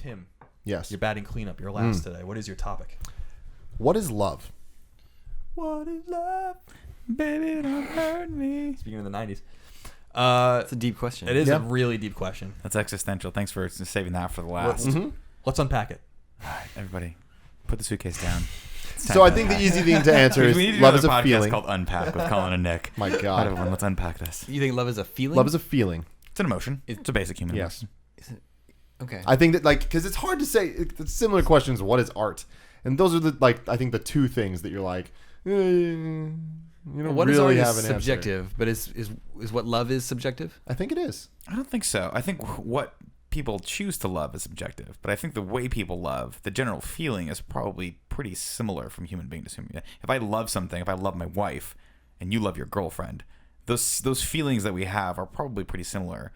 Tim. Yes. You're batting cleanup. You're last today. What is your topic? What is love? What is love? Baby, don't hurt me. Speaking of the 90s. It's a deep question. It is a really deep question. That's existential. Thanks for saving that for the last. Let's unpack it. All right, everybody, put the suitcase down. So I think the easy thing to answer is love is a feeling. Called Unpack with Colin and Nick. My All right, God. everyone, let's unpack this. You think love is a feeling? Love is a feeling. It's an emotion. It's a basic human emotion. Is it? Okay. I think that because it's hard to say. It's similar questions. What is art? And those are I think the two things that you're like, you don't what really is have art an is subjective, but is what love is subjective? answer. I think it is. I don't think so. I think what people choose to love is subjective, but I think the way people love, the general feeling, is probably pretty similar from human being to human. If I love something, if I love my wife, and you love your girlfriend, those feelings that we have are probably pretty similar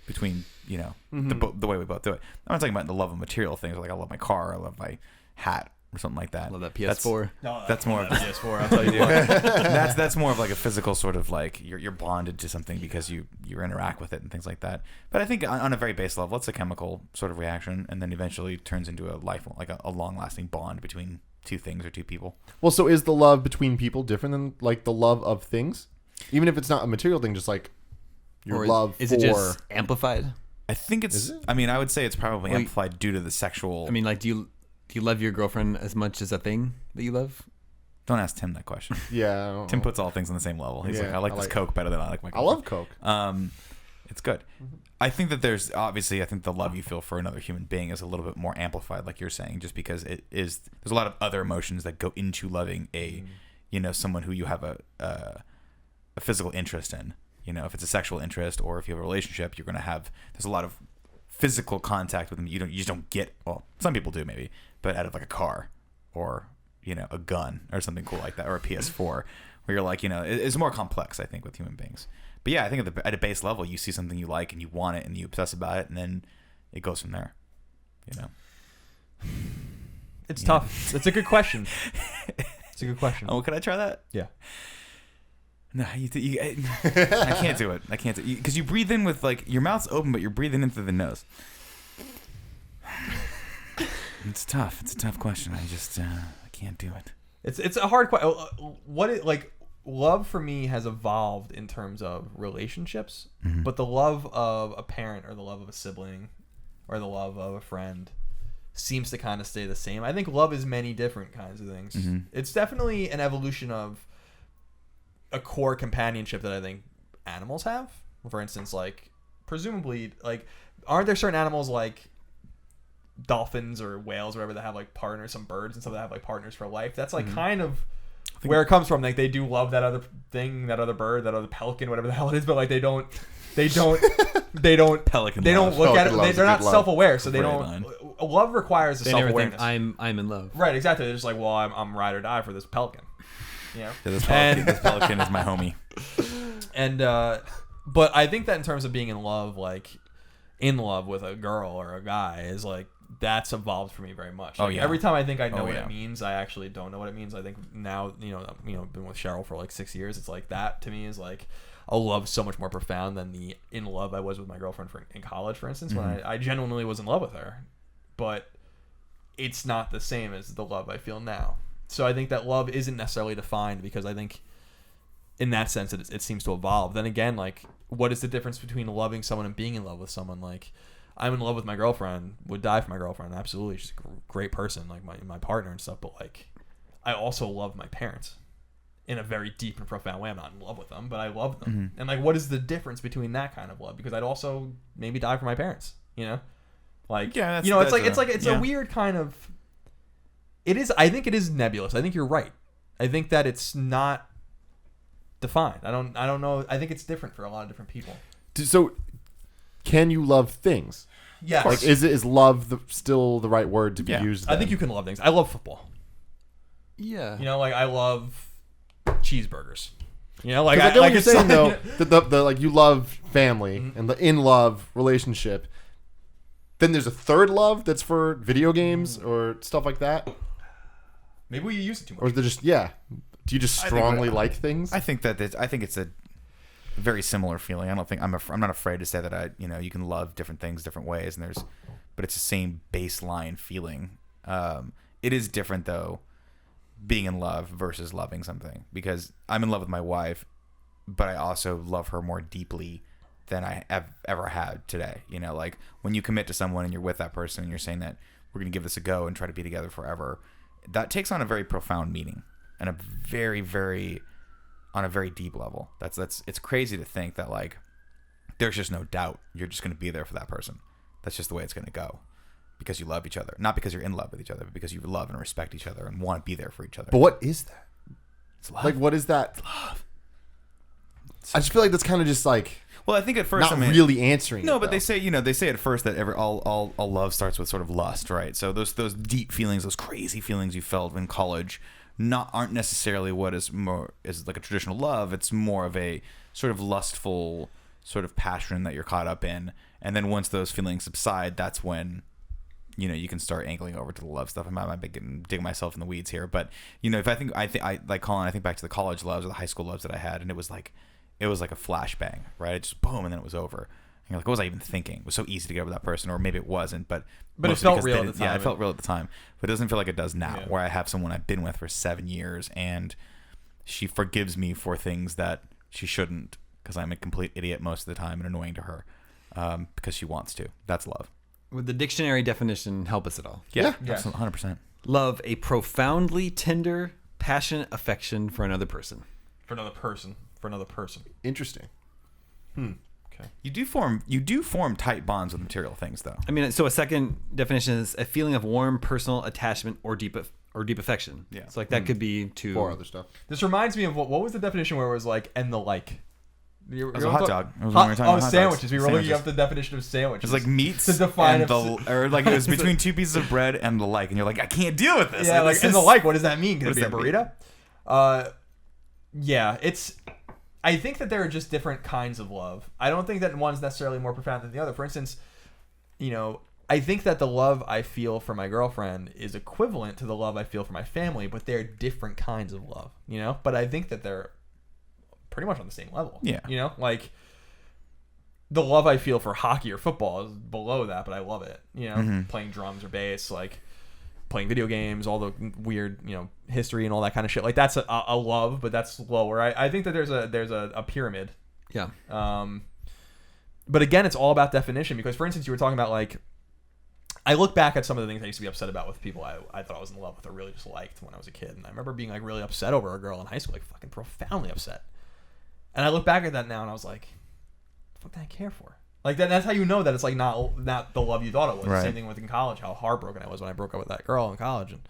between the way we both do it. I'm not talking about the love of material things, like I love my car, I love my hat, or something like that. Love that PS4. That's more of PS4. I'll tell you what. that's more of like a physical sort of like you're bonded to something because you interact with it and things like that. But I think on a very base level, it's a chemical sort of reaction, and then eventually turns into a long lasting bond between two things or two people. Well, so is the love between people different than like the love of things? Even if it's not a material thing, just like your love is for... it just amplified? I think it's. I mean, I would say it's probably amplified due to the sexual. I mean, like, do you love your girlfriend as much as a thing that you love? Don't ask Tim that question. Yeah. Tim puts all things on the same level. He's like, I like this Coke better than I like my Coke. I love Coke. It's good. I think that there's obviously, I think the love you feel for another human being is a little bit more amplified, like you're saying, just because there's a lot of other emotions that go into loving someone who you have a physical interest in. If it's a sexual interest or if you have a relationship, there's a lot of physical contact with them. You just don't get, well, some people do maybe, but out of like a car or, a gun or something cool like that, or a PS4 where you're like, it's more complex, I think, with human beings. But yeah, I think at a base level, you see something you like and you want it and you obsess about it, and then it goes from there, It's tough. It's a good question. It's a good question. Oh, can I try that? Yeah. No, I can't do it. I can't do it. Because you breathe in with, like, your mouth's open, but you're breathing in through the nose. It's tough. It's a tough question. I just, I can't do it. It's a hard question. Love for me has evolved in terms of relationships, but the love of a parent or the love of a sibling or the love of a friend seems to kind of stay the same. I think love is many different kinds of things. It's definitely an evolution of a core companionship that I think animals have. For instance, like, presumably, like, aren't there certain animals like dolphins or whales or whatever that have like partners, some birds and stuff that have like partners for life? That's like kind of where it comes from. Like, they do love that other thing, that other bird, that other pelican, whatever the hell it is, but like they don't Pelican they don't look at it. They're not love. self-aware, so they don't. Love requires a They never think self-awareness. I'm in love. Right, exactly. They're just like, well, I'm ride or die for this pelican. Yeah, this pelican is my homie. And but I think that in terms of being in love, like in love with a girl or a guy, is like, that's evolved for me very much. Like, every time I think I know what it means, I actually don't know what it means. I think now, I've been with Cheryl for like 6 years. It's like that to me is like a love so much more profound than the in love I was with my girlfriend in college, for instance, when I genuinely was in love with her. But it's not the same as the love I feel now. So I think that love isn't necessarily defined, because I think in that sense it seems to evolve. Then again, like, what is the difference between loving someone and being in love with someone? Like, I'm in love with my girlfriend, would die for my girlfriend, absolutely. She's a great person, like my partner and stuff. But like, I also love my parents in a very deep and profound way. I'm not in love with them, but I love them. And like, what is the difference between that kind of love? Because I'd also maybe die for my parents, Like, it's a weird kind of. It is. I think it is nebulous. I think you're right. I think that it's not defined. I don't know. I think it's different for a lot of different people. So, can you love things? Yes. Like, is love still the right word to be used? I think you can love things. I love football. Yeah. Like, I love cheeseburgers. Like, I get what you're saying though. The like, you love family and the in love relationship. Then there's a third love that's for video games or stuff like that. Maybe we use it too much. Or is there just do you just strongly like things? I think it's a very similar feeling. I don't think I'm not afraid to say that you can love different things different ways, and there's but it's the same baseline feeling. It is different though, being in love versus loving something, because I'm in love with my wife, but I also love her more deeply than I have ever had today. You know, like when you commit to someone and you're with that person and you're saying that we're going to give this a go and try to be together forever, that takes on a very profound meaning and a very, very, on a very deep level. It's crazy to think that like, there's just no doubt you're just going to be there for that person. That's just the way it's going to go, because you love each other, not because you're in love with each other, but because you love and respect each other and want to be there for each other. But what is that? It's love. Like, what is that? It's love. I just feel like that's kind of just like, well, I think at first, not really answering. No, it, but though. they say at first that all love starts with sort of lust, right? So those deep feelings, those crazy feelings you felt in college, aren't necessarily what is like a traditional love. It's more of a sort of lustful sort of passion that you're caught up in, and then once those feelings subside, that's when you can start angling over to the love stuff. I might be digging myself in the weeds here, but if I like Colin, I think back to the college loves or the high school loves that I had, and it was like a flashbang, right? It just boom, and then it was over. And you're like, what was I even thinking? It was so easy to get over that person, or maybe it wasn't, but it felt real at the time. Yeah, it felt real at the time, but it doesn't feel like it does now, where I have someone I've been with for 7 years, and she forgives me for things that she shouldn't, because I'm a complete idiot most of the time and annoying to her, because she wants to. That's love. Would the dictionary definition help us at all? Yeah. 100%. Love, a profoundly tender, passionate affection for another person. For another person. Interesting. Okay. You do form tight bonds with material things, though. I mean, so a second definition is a feeling of warm personal attachment or deep affection. Yeah. So like that could be to 4 other stuff. This reminds me of what was the definition where it was like, and the like? It was a hot dog. It was when we were talking about hot sandwiches. dogs. We were looking up the definition of sandwiches. It's like meats to define and or like it was between two pieces of bread and the like, and you're like, I can't deal with this. Yeah, like, and the like, what does that mean? Could it be a does that burrito? Yeah, I think that there are just different kinds of love. I don't think that one's necessarily more profound than the other. For instance, I think that the love I feel for my girlfriend is equivalent to the love I feel for my family, but they're different kinds of love, But I think that they're pretty much on the same level. Yeah. Like the love I feel for hockey or football is below that, but I love it. Playing drums or bass, like playing video games, all the weird, history and all that kind of shit. Like that's a love, but that's lower. I think that there's a pyramid. Yeah. But again, it's all about definition, because for instance, you were talking about like, I look back at some of the things I used to be upset about with people I thought I was in love with or really just liked when I was a kid. And I remember being like really upset over a girl in high school, like fucking profoundly upset. And I look back at that now and I was like, what the fuck did I care for? Like that's how you know that it's like not the love you thought it was. Right. Same thing with in college, how heartbroken I was when I broke up with that girl in college. And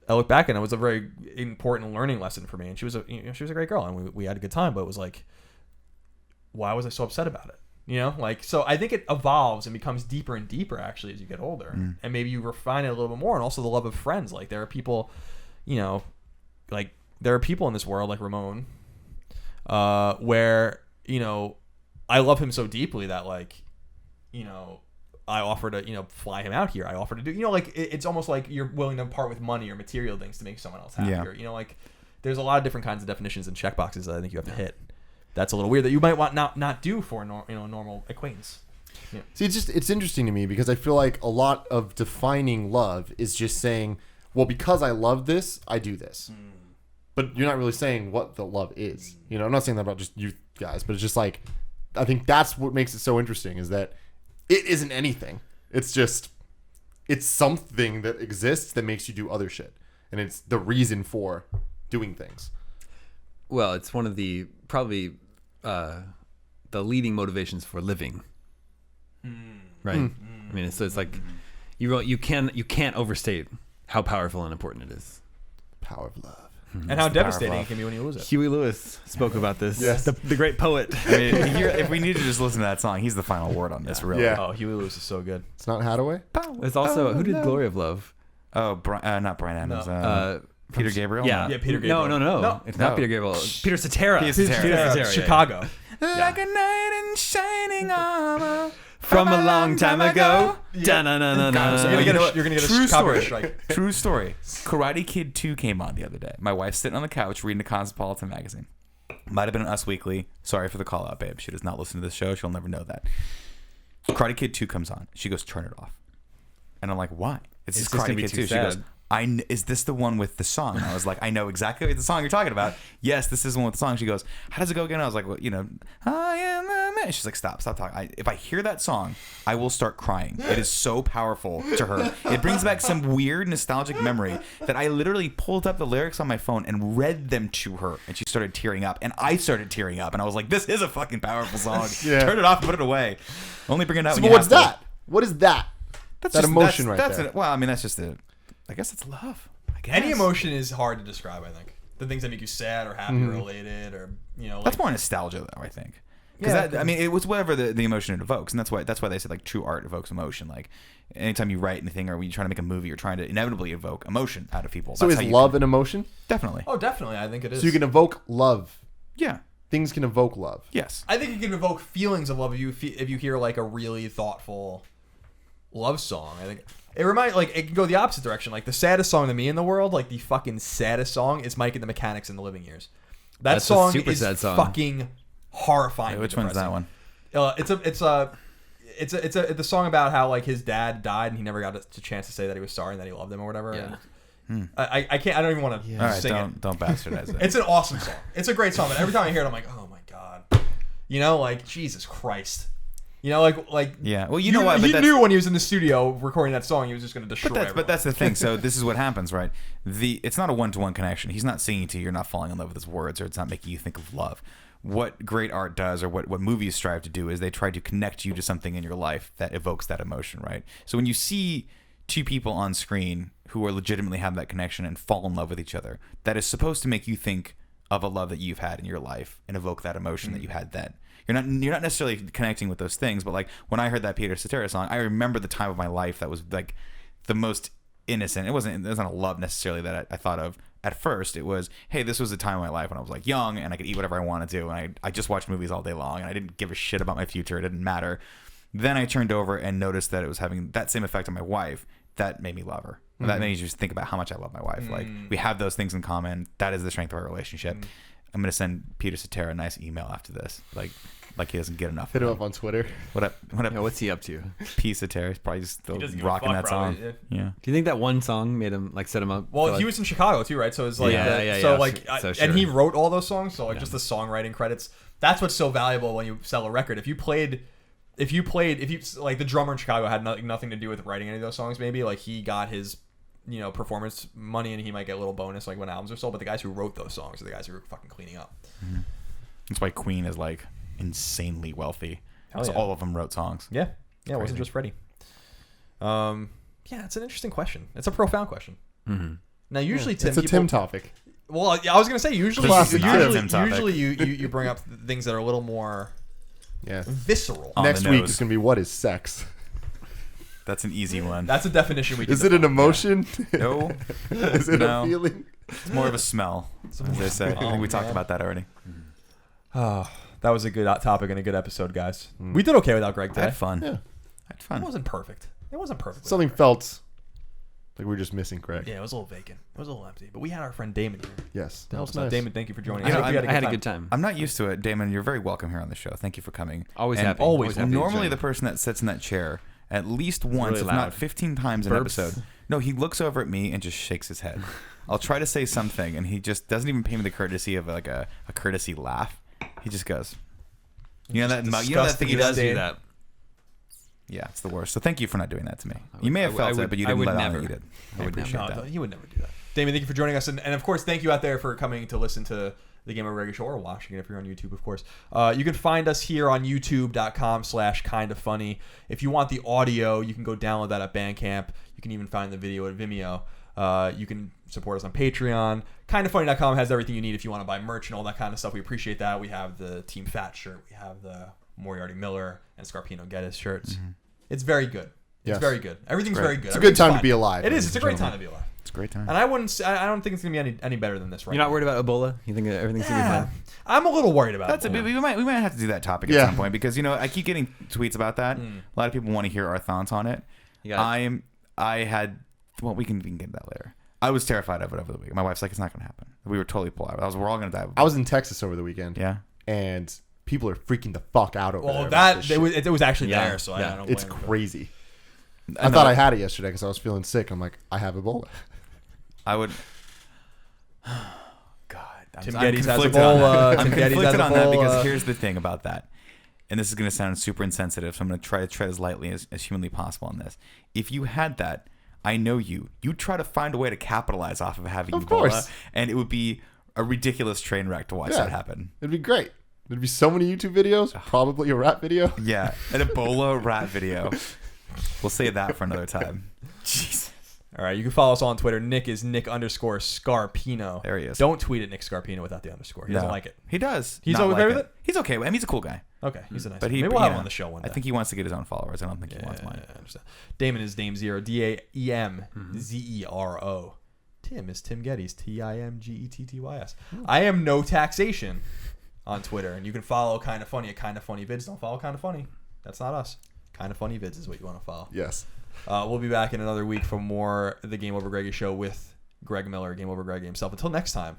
I look back and it was a very important learning lesson for me. And she was a great girl and we had a good time, but it was like, why was I so upset about it? So I think it evolves and becomes deeper and deeper actually as you get older. And maybe you refine it a little bit more. And also the love of friends. Like there are people, like there are people in this world like Ramon, where, I love him so deeply that like, I offer to, fly him out here. I offer to do, like it's almost like you're willing to part with money or material things to make someone else happier. Yeah. Like there's a lot of different kinds of definitions and checkboxes that I think you have to hit. That's a little weird that you might want not do for a normal acquaintance. Yeah. See, it's interesting to me because I feel like a lot of defining love is just saying, well, because I love this, I do this. But you're not really saying what the love is. I'm not saying that about just you guys, but it's just like, I think that's what makes it so interesting is that it isn't anything. It's something that exists that makes you do other shit. And it's the reason for doing things. Well, it's one of the probably the leading motivations for living. Right? I mean, it's like you can't overstate how powerful and important it is. Power of love. And how devastating it can be when you lose it. Huey Lewis spoke about this. Yes. The great poet. I mean, if we need to just listen to that song, he's the final word on this, really. Yeah. Oh, Huey Lewis is so good. It's not Hadaway? It's also, who did Glory of Love? Oh, not Brian Adams. No. Peter Gabriel? Yeah. Peter Gabriel. No. It's not No. Peter Gabriel. Peter Cetera. Peter Cetera. yeah. Chicago. Like a knight in shining armor. From a long time ago. Yeah. Da-na-na-na-na. You're gonna get a True copyright story. strike. True story. Karate Kid 2 came on the other day. My wife's sitting on the couch reading a Cosmopolitan magazine. Might have been an Us Weekly. Sorry for the call out, babe. She does not listen to this show. She'll never know that. Karate Kid 2 comes on. She goes, turn it off. And I'm like, why? It's just gonna Karate be Kid too 2. She sad. goes, is this the one with the song? And I was like, I know exactly the song you're talking about. Yes, this is the one with the song. She goes, how does it go again? I was like, well, I am a man. She's like, stop talking. If I hear that song, I will start crying. It is so powerful to her. It brings back some weird nostalgic memory that I literally pulled up the lyrics on my phone and read them to her. And she started tearing up. And I started tearing up. And I was like, this is a fucking powerful song. Turn it off and put it away. Only bring it out when you what's have to. that? What is that? That emotion right there. Well, I mean, that's just I guess it's love. Any emotion is hard to describe, I think. The things that make you sad or happy or elated or, that's more nostalgia, though, I think. Because it was whatever the emotion it evokes. And that's why they say, like, true art evokes emotion. Like, anytime you write anything or when you try to make a movie, you're trying to inevitably evoke emotion out of people. So is love an emotion? Definitely. Oh, definitely. I think it is. So you can evoke love. Yeah. Things can evoke love. Yes. I think it can evoke feelings of love if you hear, like, a really thoughtful love song. I think it can go the opposite direction. Like the saddest song to me in the world, like the fucking saddest song, is Mike and the Mechanics in the Living Years. That's song a super is sad song. Fucking horrifying. Wait, which one's that one? It's the song about how like his dad died and he never got a chance to say that he was sorry and that he loved him or whatever. Yeah. I can't. I don't even want to All right, sing it. don't bastardize it. It's an awesome song. It's a great song, but every time I hear it, I'm like, oh my god. Like Jesus Christ. Yeah. Well, you know what? He knew when he was in the studio recording that song, he was just going to destroy everyone. But that's the thing. So this is what happens, right? It's not a one-to-one connection. He's not singing to you. You're not falling in love with his words, or it's not making you think of love. What great art does, or what movies strive to do, is they try to connect you to something in your life that evokes that emotion, right? So when you see two people on screen who are legitimately have that connection and fall in love with each other, that is supposed to make you think of a love that you've had in your life and evoke that emotion that you had then. You're not necessarily connecting with those things, but like when I heard that Peter Cetera song, I remember the time of my life that was like the most innocent. It wasn't a love necessarily that I thought of at first. It was, hey, this was a time of my life when I was like young and I could eat whatever I wanted to, and I just watched movies all day long and I didn't give a shit about my future. It didn't matter. Then I turned over and noticed that it was having that same effect on my wife. That made me love her. Mm-hmm. That made me just think about how much I love my wife. Like we have those things in common. That is the strength of our relationship. I'm gonna send Peter Cetera a nice email after this. Like he doesn't get enough. Hit him up on Twitter. What up? Yeah, what's he up to? Peter Cetera. He's probably still rocking that song. Yeah. Do you think that one song made him like set him up? Well, he was in Chicago too, right? So it's like and he wrote all those songs. So like just the songwriting credits. That's what's so valuable when you sell a record. If you like the drummer in Chicago had nothing to do with writing any of those songs, maybe like he got his performance money and he might get a little bonus like when albums are sold, but the guys who wrote those songs are the guys who were fucking cleaning up. That's why Queen is like insanely wealthy. Yeah. All of them wrote songs. Yeah, it wasn't just Freddie. It's an interesting question. It's a profound question. Now usually Tim, it's a Tim topic. Well, I was gonna say usually you bring up things that are a little more visceral. Next week is gonna be what is sex. That's an easy one. That's a definition we can Is it an emotion? Yeah. No. Is it a feeling? It's more of a smell, as they say. I think we talked about that already. Oh, that was a good topic and a good episode, guys. We did okay without Greg today. I had fun. Yeah. I had fun. It wasn't perfect. Something felt like we were just missing Greg. Yeah, it was a little vacant. It was a little empty. But we had our friend Damon here. Yes. That was nice. Damon, thank you for joining us. I had a good time. I'm not used to it. Damon, you're very welcome here on the show. Thank you for coming. Always and happy. Always happy. Normally the person that sits in that chair at least once, really if not 15 times an episode. No, he looks over at me and just shakes his head. I'll try to say something, and he just doesn't even pay me the courtesy of like a courtesy laugh. He just goes, you know that thing he does? Do that. Yeah, it's the worst. So thank you for not doing that to me. You may have felt it, but you didn't let on that you did. I appreciate that. He would never do that. Damon, thank you for joining us. And of course, thank you out there for coming to listen to the GameOverGreggy Show, or watching it if you're on YouTube, of course. You can find us here on youtube.com/kindafunny. If you want the audio, you can go download that at Bandcamp. You can even find the video at Vimeo. You can support us on Patreon. Kindafunny.com has everything you need if you want to buy merch and all that kind of stuff. We appreciate that. We have the Team Fat shirt. We have the Moriarty Miller and Scarpino Gettys shirts. It's very good. It's very good. Everything's very good. It's a good time to be alive. It is. It's a great time to be alive. It's a great time. And I don't think it's gonna be any better than this. You're not worried about Ebola? You think everything's gonna be fine? I'm a little worried about it. We might have to do that topic at some point, because I keep getting tweets about that. A lot of people want to hear our thoughts on it. We can get that later. I was terrified of it over the weekend. My wife's like, it's not gonna happen. We were totally pulled out. We're all gonna die. I was in Texas over the weekend. Yeah. And people are freaking the fuck out over there. Well, about this it was actually Yeah. there, so I don't. It's blame them. crazy. I thought I had it yesterday because I was feeling sick. I'm like, I have Ebola. I would. God, Tim Gettys has conflicted on Ebola. that. I'm Tim Gettys has conflicted on that because Ebola. here's the thing about that, and this is going to sound super insensitive, so I'm going to try to tread as lightly as humanly possible on this. If you had that, I know you'd try to find a way to capitalize off of having Ebola, course. and it would be a ridiculous train wreck to watch that happen. It'd be great. There'd be so many YouTube videos, probably a rap video. Yeah, an Ebola rat video. We'll save that for another time. Jesus. All right, you can follow us on Twitter. Nick is Nick_Scarpino. There he is. Don't tweet at Nick Scarpino without the underscore. He doesn't like it. He does. He's not okay like with it? He's okay. I mean, he's a cool guy. Okay, he's a nice But guy. he, Maybe we'll have him yeah, on the show one day. I think he wants to get his own followers. I don't think he wants mine. I understand. Damon is Dame0, DAEMZERO. Tim is Tim Gettys, TIMGETTYS. I am no taxation on Twitter, and you can follow Kind of Funny at Kind of Funny Vids. Don't follow Kind of Funny. That's not us. Kind of Funny Vids is what you want to follow. Yes. We'll be back in another week for more of the Game Over Greggy show with Greg Miller, Game Over Greggy himself. Until next time,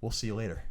we'll see you later.